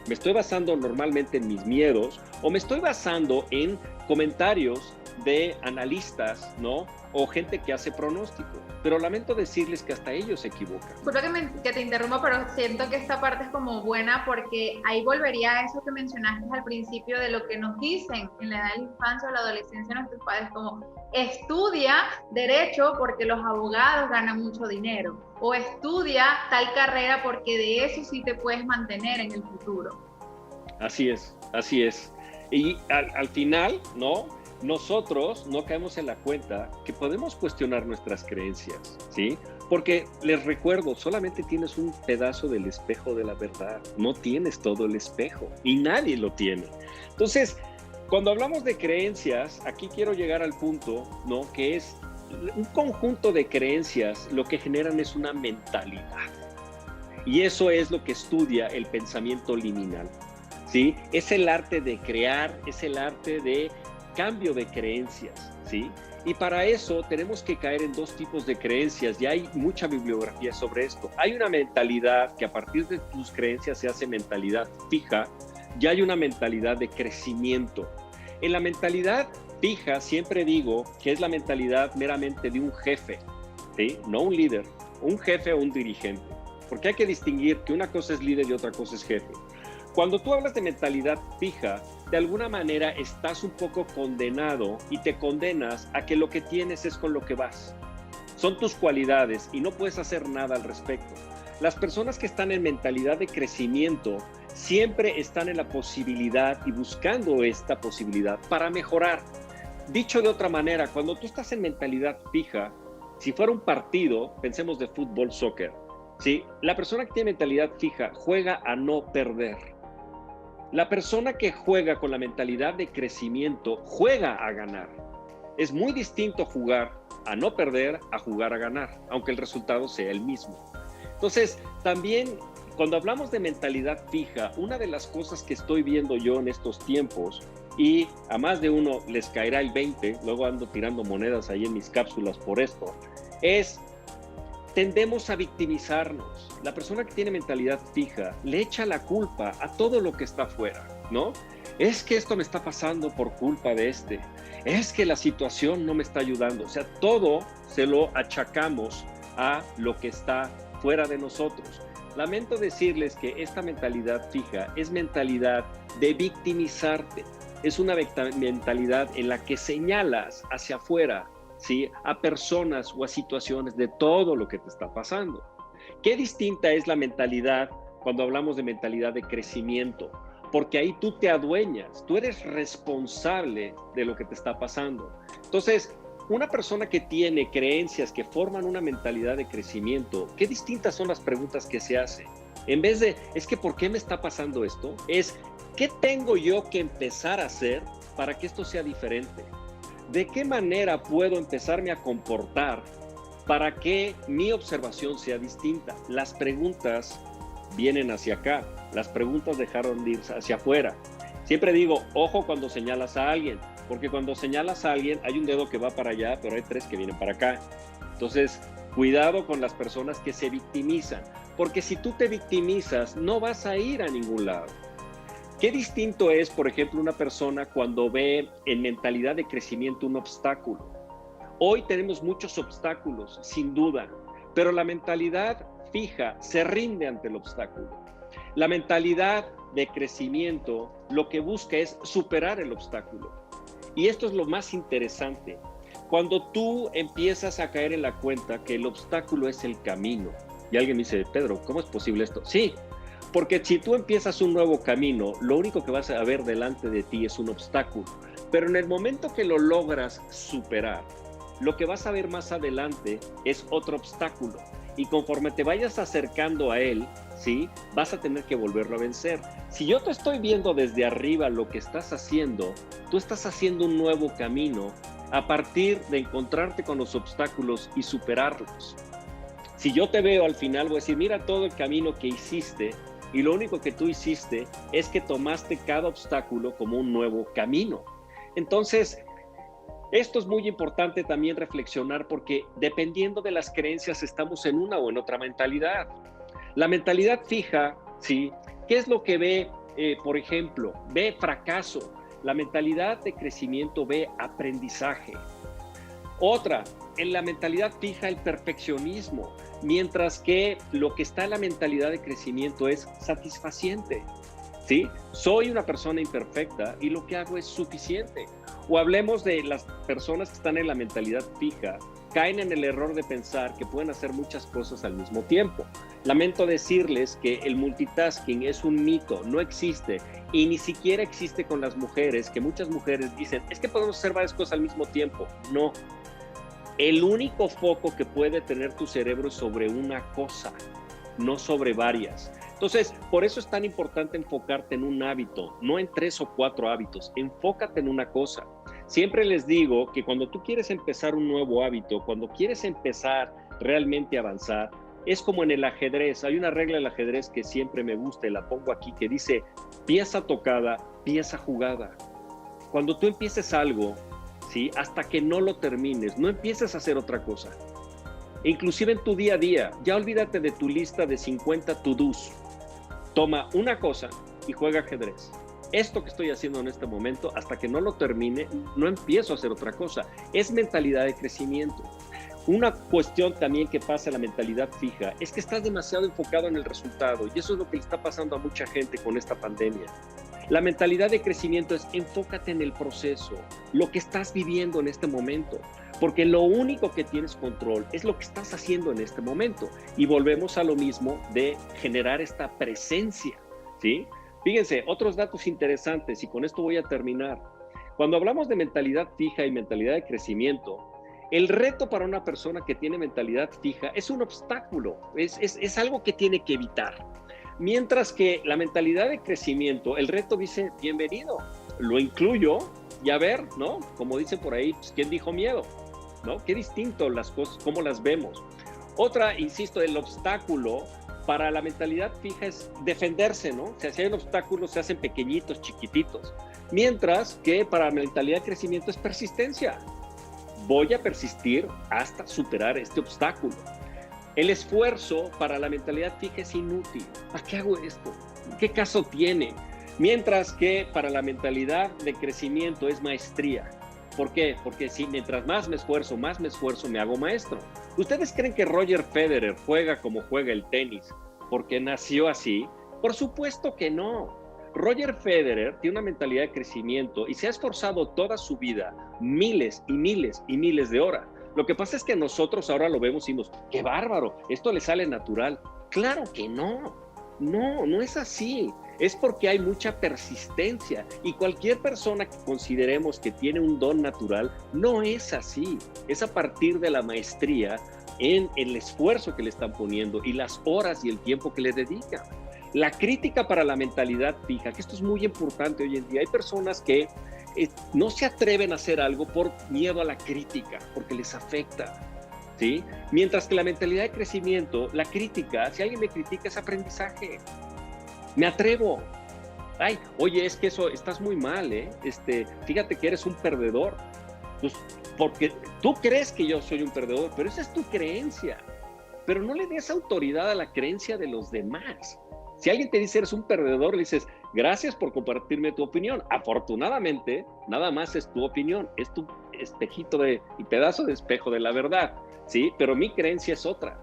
Speaker 2: ¿Me estoy basando normalmente en mis miedos o me estoy basando en comentarios de analistas, ¿no? O gente que hace pronóstico? Pero lamento decirles que hasta ellos se equivocan.
Speaker 1: Disculpa que te interrumpa, pero siento que esta parte es como buena porque ahí volvería a eso que mencionaste al principio de lo que nos dicen en la edad de la infancia o la adolescencia nuestros padres, como estudia derecho porque los abogados ganan mucho dinero, o estudia tal carrera porque de eso sí te puedes mantener en el futuro.
Speaker 2: Así es, así es. Y al final, ¿no? Nosotros no caemos en la cuenta que podemos cuestionar nuestras creencias, ¿sí? Porque les recuerdo, solamente tienes un pedazo del espejo de la verdad, no tienes todo el espejo y nadie lo tiene. Entonces, cuando hablamos de creencias, aquí quiero llegar al punto, ¿no? Que es un conjunto de creencias, lo que generan es una mentalidad. Y eso es lo que estudia el pensamiento liminal, ¿sí? Es el arte de crear, es el arte de cambio de creencias, ¿sí? Y para eso tenemos que caer en dos tipos de creencias y hay mucha bibliografía sobre esto. Hay una mentalidad que a partir de tus creencias se hace mentalidad fija y hay una mentalidad de crecimiento. En la mentalidad fija siempre digo que es la mentalidad meramente de un jefe, ¿sí? No un líder, un jefe o un dirigente, porque hay que distinguir que una cosa es líder y otra cosa es jefe. Cuando tú hablas de mentalidad fija, de alguna manera estás un poco condenado y te condenas a que lo que tienes es con lo que vas. Son tus cualidades y no puedes hacer nada al respecto. Las personas que están en mentalidad de crecimiento siempre están en la posibilidad y buscando esta posibilidad para mejorar. Dicho de otra manera, cuando tú estás en mentalidad fija, si fuera un partido, pensemos de fútbol, soccer, ¿sí? La persona que tiene mentalidad fija juega a no perder. La persona que juega con la mentalidad de crecimiento juega a ganar. Es muy distinto jugar a no perder a jugar a ganar, aunque el resultado sea el mismo. Entonces, también cuando hablamos de mentalidad fija, una de las cosas que estoy viendo yo en estos tiempos, y a más de uno les caerá el 20, luego ando tirando monedas ahí en mis cápsulas por esto, es tendemos a victimizarnos. La persona que tiene mentalidad fija le echa la culpa a todo lo que está afuera, ¿no? Es que esto me está pasando por culpa de es que la situación no me está ayudando. O sea, todo se lo achacamos a lo que está fuera de nosotros. Lamento decirles que esta mentalidad fija es mentalidad de victimizarte. Es una mentalidad en la que señalas hacia afuera, ¿sí? A personas o a situaciones de todo lo que te está pasando. Qué distinta es la mentalidad cuando hablamos de mentalidad de crecimiento, porque ahí tú te adueñas, tú eres responsable de lo que te está pasando. Entonces, una persona que tiene creencias que forman una mentalidad de crecimiento, ¿qué distintas son las preguntas que se hace? En vez de, es que ¿por qué me está pasando esto? Es, ¿qué tengo yo que empezar a hacer para que esto sea diferente? ¿De qué manera puedo empezarme a comportar para que mi observación sea distinta? Las preguntas vienen hacia acá, las preguntas dejaron de ir hacia afuera. Siempre digo, ojo cuando señalas a alguien, porque cuando señalas a alguien hay un dedo que va para allá, pero hay 3 que vienen para acá. Entonces, cuidado con las personas que se victimizan, porque si tú te victimizas, no vas a ir a ningún lado. ¿Qué distinto es, por ejemplo, una persona cuando ve en mentalidad de crecimiento un obstáculo? Hoy tenemos muchos obstáculos, sin duda, pero la mentalidad fija se rinde ante el obstáculo. La mentalidad de crecimiento lo que busca es superar el obstáculo. Y esto es lo más interesante. Cuando tú empiezas a caer en la cuenta que el obstáculo es el camino, y alguien me dice, Pedro, ¿cómo es posible esto? Sí, porque si tú empiezas un nuevo camino, lo único que vas a ver delante de ti es un obstáculo. Pero en el momento que lo logras superar, lo que vas a ver más adelante es otro obstáculo. Y conforme te vayas acercando a él, ¿sí? Vas a tener que volverlo a vencer. Si yo te estoy viendo desde arriba lo que estás haciendo, tú estás haciendo un nuevo camino a partir de encontrarte con los obstáculos y superarlos. Si yo te veo al final, voy a decir, mira todo el camino que hiciste, y lo único que tú hiciste es que tomaste cada obstáculo como un nuevo camino. Entonces, esto es muy importante también reflexionar, porque dependiendo de las creencias estamos en una o en otra mentalidad. La mentalidad fija, ¿sí? ¿Qué es lo que ve? Por ejemplo, ve fracaso. La mentalidad de crecimiento ve aprendizaje. Otra, en la mentalidad fija el perfeccionismo, mientras que lo que está en la mentalidad de crecimiento es satisfaciente, ¿sí? Soy una persona imperfecta y lo que hago es suficiente. O hablemos de las personas que están en la mentalidad fija, caen en el error de pensar que pueden hacer muchas cosas al mismo tiempo. Lamento decirles que el multitasking es un mito, no existe, y ni siquiera existe con las mujeres, que muchas mujeres dicen, es que podemos hacer varias cosas al mismo tiempo. No. El único foco que puede tener tu cerebro es sobre una cosa, no sobre varias. Entonces, por eso es tan importante enfocarte en un hábito, no en 3 o 4 hábitos. Enfócate en una cosa. Siempre les digo que cuando tú quieres empezar un nuevo hábito, cuando quieres empezar realmente a avanzar, es como en el ajedrez. Hay una regla del ajedrez que siempre me gusta y la pongo aquí, que dice, pieza tocada, pieza jugada. Cuando tú empieces algo, ¿sí? Hasta que no lo termines, no empieces a hacer otra cosa. Inclusive en tu día a día, ya olvídate de tu lista de 50 to-dos. Toma una cosa y juega ajedrez. Esto que estoy haciendo en este momento, hasta que no lo termine, no empiezo a hacer otra cosa. Es mentalidad de crecimiento. Una cuestión también que pasa en la mentalidad fija es que estás demasiado enfocado en el resultado, y eso es lo que le está pasando a mucha gente con esta pandemia. La mentalidad de crecimiento es enfócate en el proceso, lo que estás viviendo en este momento, porque lo único que tienes control es lo que estás haciendo en este momento. Y volvemos a lo mismo de generar esta presencia, ¿sí? Fíjense, otros datos interesantes, y con esto voy a terminar. Cuando hablamos de mentalidad fija y mentalidad de crecimiento, el reto para una persona que tiene mentalidad fija es un obstáculo, es algo que tiene que evitar. Mientras que la mentalidad de crecimiento, el reto dice, bienvenido, lo incluyo y a ver, ¿no? Como dicen por ahí, pues, ¿quién dijo miedo? ¿No? Qué distinto las cosas, cómo las vemos. Otra, insisto, el obstáculo para la mentalidad fija es defenderse, ¿no? O sea, si hay un obstáculo, se hacen pequeñitos, chiquititos. Mientras que para la mentalidad de crecimiento es persistencia. Voy a persistir hasta superar este obstáculo. El esfuerzo para la mentalidad fija es inútil. ¿Para qué hago esto? ¿Qué caso tiene? Mientras que para la mentalidad de crecimiento es maestría. ¿Por qué? Porque si mientras más me esfuerzo, me hago maestro. ¿Ustedes creen que Roger Federer juega como juega el tenis porque nació así? Por supuesto que no. Roger Federer tiene una mentalidad de crecimiento y se ha esforzado toda su vida, miles y miles y miles de horas. Lo que pasa es que nosotros ahora lo vemos y decimos, ¡qué bárbaro! Esto le sale natural. ¡Claro que no! No, no es así. Es porque hay mucha persistencia y cualquier persona que consideremos que tiene un don natural, no es así. Es a partir de la maestría en el esfuerzo que le están poniendo y las horas y el tiempo que le dedican. La crítica para la mentalidad fija, que esto es muy importante hoy en día. Hay personas que no se atreven a hacer algo por miedo a la crítica, porque les afecta, ¿sí? Mientras que la mentalidad de crecimiento, la crítica, si alguien me critica es aprendizaje. Me atrevo. Ay, oye, es que eso, estás muy mal, ¿eh? Fíjate que eres un perdedor. Pues, porque tú crees que yo soy un perdedor, pero esa es tu creencia. Pero no le des autoridad a la creencia de los demás. Si alguien te dice eres un perdedor, le dices, gracias por compartirme tu opinión. Afortunadamente, nada más es tu opinión, es tu espejito y pedazo de espejo de la verdad, ¿sí? Pero mi creencia es otra.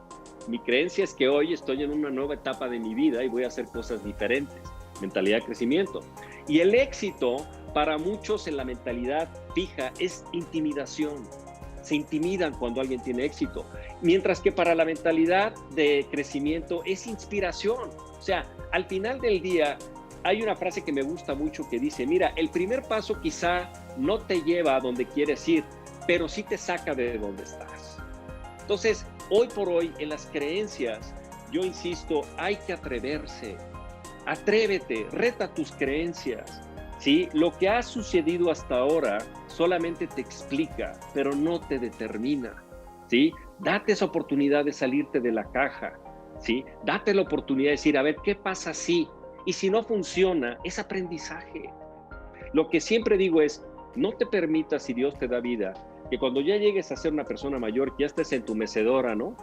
Speaker 2: Mi creencia es que hoy estoy en una nueva etapa de mi vida y voy a hacer cosas diferentes. Mentalidad de crecimiento. Y el éxito, para muchos en la mentalidad fija, es intimidación. Se intimidan cuando alguien tiene éxito. Mientras que para la mentalidad de crecimiento es inspiración. O sea, al final del día hay una frase que me gusta mucho que dice, mira, el primer paso quizá no te lleva a donde quieres ir, pero sí te saca de donde estás. Entonces, hoy por hoy, en las creencias, yo insisto, hay que atreverse. Atrévete, reta tus creencias, ¿sí? Lo que ha sucedido hasta ahora solamente te explica, pero no te determina, ¿sí? Date esa oportunidad de salirte de la caja, ¿sí? Date la oportunidad de decir, a ver, ¿qué pasa si? Y si no funciona, es aprendizaje. Lo que siempre digo es, no te permitas, si Dios te da vida, que cuando ya llegues a ser una persona mayor, que ya estés en tu mecedora, ¿no?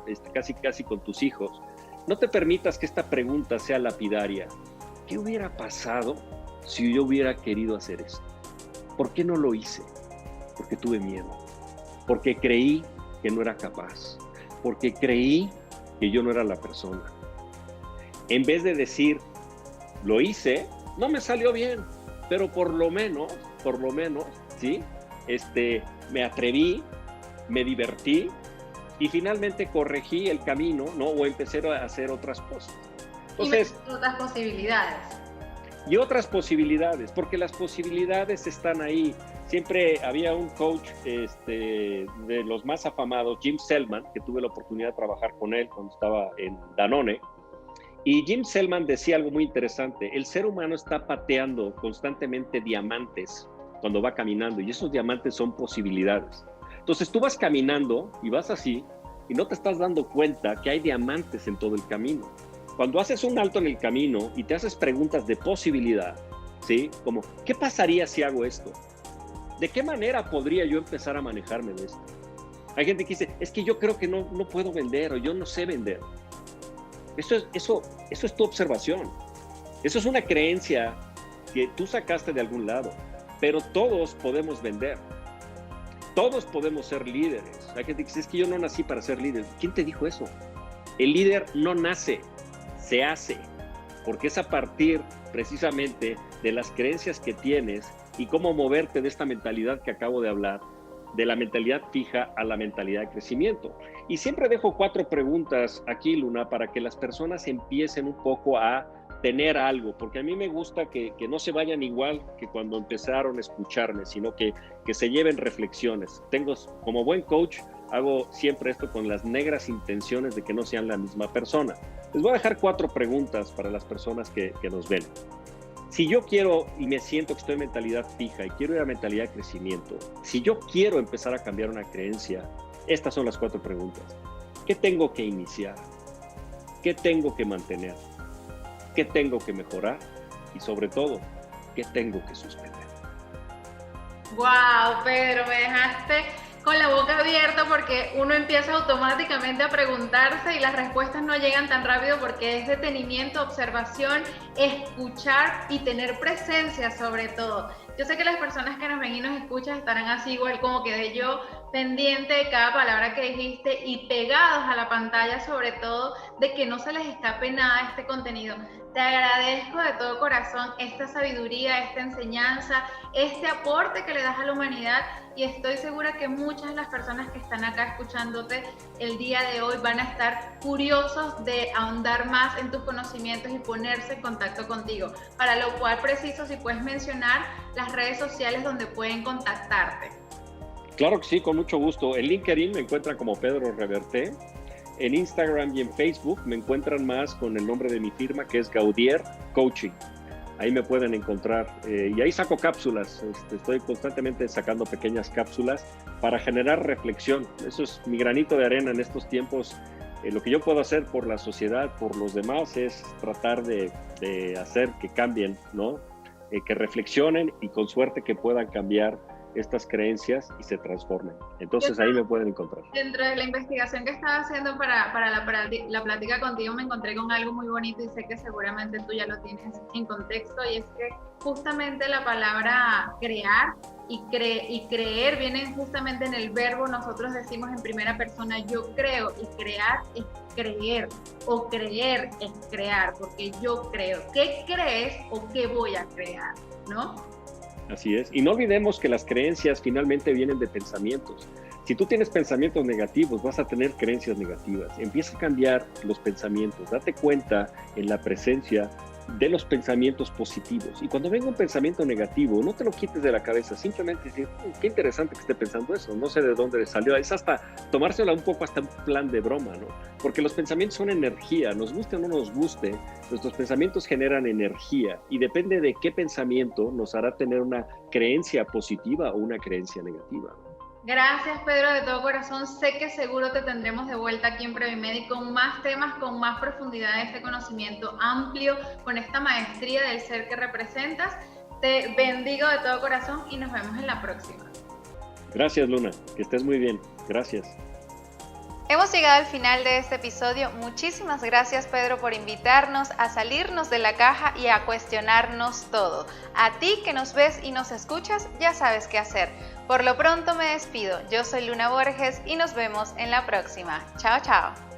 Speaker 2: Casi con tus hijos, no te permitas que esta pregunta sea lapidaria. ¿Qué hubiera pasado si yo hubiera querido hacer esto? ¿Por qué no lo hice? Porque tuve miedo. Porque creí que no era capaz. Porque creí que yo no era la persona. En vez de decir, lo hice, no me salió bien, pero por lo menos, ¿sí? Me atreví, me divertí y finalmente corregí el camino, ¿no? O empecé a hacer otras cosas. Entonces,
Speaker 1: y otras posibilidades.
Speaker 2: Y otras posibilidades, porque las posibilidades están ahí. Siempre había un coach de los más afamados, Jim Selman, que tuve la oportunidad de trabajar con él cuando estaba en Danone. Y Jim Selman decía algo muy interesante. El ser humano está pateando constantemente diamantes cuando va caminando, y esos diamantes son posibilidades. Entonces tú vas caminando y vas así, y no te estás dando cuenta que hay diamantes en todo el camino. Cuando haces un alto en el camino y te haces preguntas de posibilidad, ¿sí? Como, ¿qué pasaría si hago esto? ¿De qué manera podría yo empezar a manejarme de esto? Hay gente que dice, es que yo creo que no puedo vender o yo no sé vender. Eso es tu observación. Eso es una creencia que tú sacaste de algún lado, pero todos podemos vender. Todos podemos ser líderes. Hay gente que dice, es que yo no nací para ser líder. ¿Quién te dijo eso? El líder no nace, se hace, porque es a partir precisamente de las creencias que tienes y cómo moverte de esta mentalidad que acabo de hablar, de la mentalidad fija a la mentalidad de crecimiento. Y siempre dejo 4 preguntas aquí, Luna, para que las personas empiecen un poco a tener algo, porque a mí me gusta que no se vayan igual que cuando empezaron a escucharme, sino que se lleven reflexiones. Como buen coach, hago siempre esto con las negras intenciones de que no sean la misma persona. Les voy a dejar 4 preguntas para las personas que nos ven. Si yo quiero y me siento que estoy en mentalidad fija y quiero ir a mentalidad de crecimiento, si yo quiero empezar a cambiar una creencia, estas son las 4 preguntas. ¿Qué tengo que iniciar? ¿Qué tengo que mantener? ¿Qué tengo que mejorar? Y sobre todo, ¿qué tengo que suspender?
Speaker 1: ¡Wow, Pedro! Me dejaste con la boca abierta porque uno empieza automáticamente a preguntarse y las respuestas no llegan tan rápido porque es detenimiento, observación, escuchar y tener presencia sobre todo. Yo sé que las personas que nos ven y nos escuchan estarán así igual como quedé yo, pendiente de cada palabra que dijiste y pegados a la pantalla sobre todo de que no se les escape nada de este contenido. Te agradezco de todo corazón esta sabiduría, esta enseñanza, este aporte que le das a la humanidad, y estoy segura que muchas de las personas que están acá escuchándote el día de hoy van a estar curiosos de ahondar más en tus conocimientos y ponerse en contacto contigo, para lo cual preciso si puedes mencionar las redes sociales donde pueden contactarte.
Speaker 2: Claro que sí, con mucho gusto. En LinkedIn me encuentran como Pedro Reverte. En Instagram y en Facebook me encuentran más con el nombre de mi firma, que es Gaudier Coaching. Ahí me pueden encontrar y ahí saco cápsulas. Estoy constantemente sacando pequeñas cápsulas para generar reflexión. Eso es mi granito de arena en estos tiempos. Lo que yo puedo hacer por la sociedad, por los demás, es tratar de hacer que cambien, ¿no? Que reflexionen y con suerte que puedan cambiar estas creencias y se transformen. Entonces ahí me pueden encontrar.
Speaker 1: Dentro de la investigación que estaba haciendo para la plática contigo, me encontré con algo muy bonito y sé que seguramente tú ya lo tienes en contexto, y es que justamente la palabra crear y creer vienen justamente en el verbo. Nosotros decimos en primera persona yo creo, y crear es creer, o creer es crear, porque yo creo. ¿Qué crees o qué voy a crear? ¿No?
Speaker 2: Así es. Y no olvidemos que las creencias finalmente vienen de pensamientos. Si tú tienes pensamientos negativos, vas a tener creencias negativas. Empieza a cambiar los pensamientos. Date cuenta en la presencia de los pensamientos positivos. Y cuando venga un pensamiento negativo, no te lo quites de la cabeza. Simplemente decir, qué interesante que esté pensando eso. No sé de dónde le salió. Es hasta tomársela un poco hasta un plan de broma, ¿no? Porque los pensamientos son energía. Nos guste o no nos guste, nuestros pensamientos generan energía. Y depende de qué pensamiento nos hará tener una creencia positiva o una creencia negativa.
Speaker 1: Gracias, Pedro, de todo corazón. Sé que seguro te tendremos de vuelta aquí en Previmedic con más temas, con más profundidad de este conocimiento amplio, con esta maestría del ser que representas. Te bendigo de todo corazón y nos vemos en la próxima.
Speaker 2: Gracias, Luna. Que estés muy bien. Gracias.
Speaker 1: Hemos llegado al final de este episodio. Muchísimas gracias, Pedro, por invitarnos a salirnos de la caja y a cuestionarnos todo. A ti que nos ves y nos escuchas, ya sabes qué hacer. Por lo pronto me despido. Yo soy Luna Borges y nos vemos en la próxima. Chao, chao.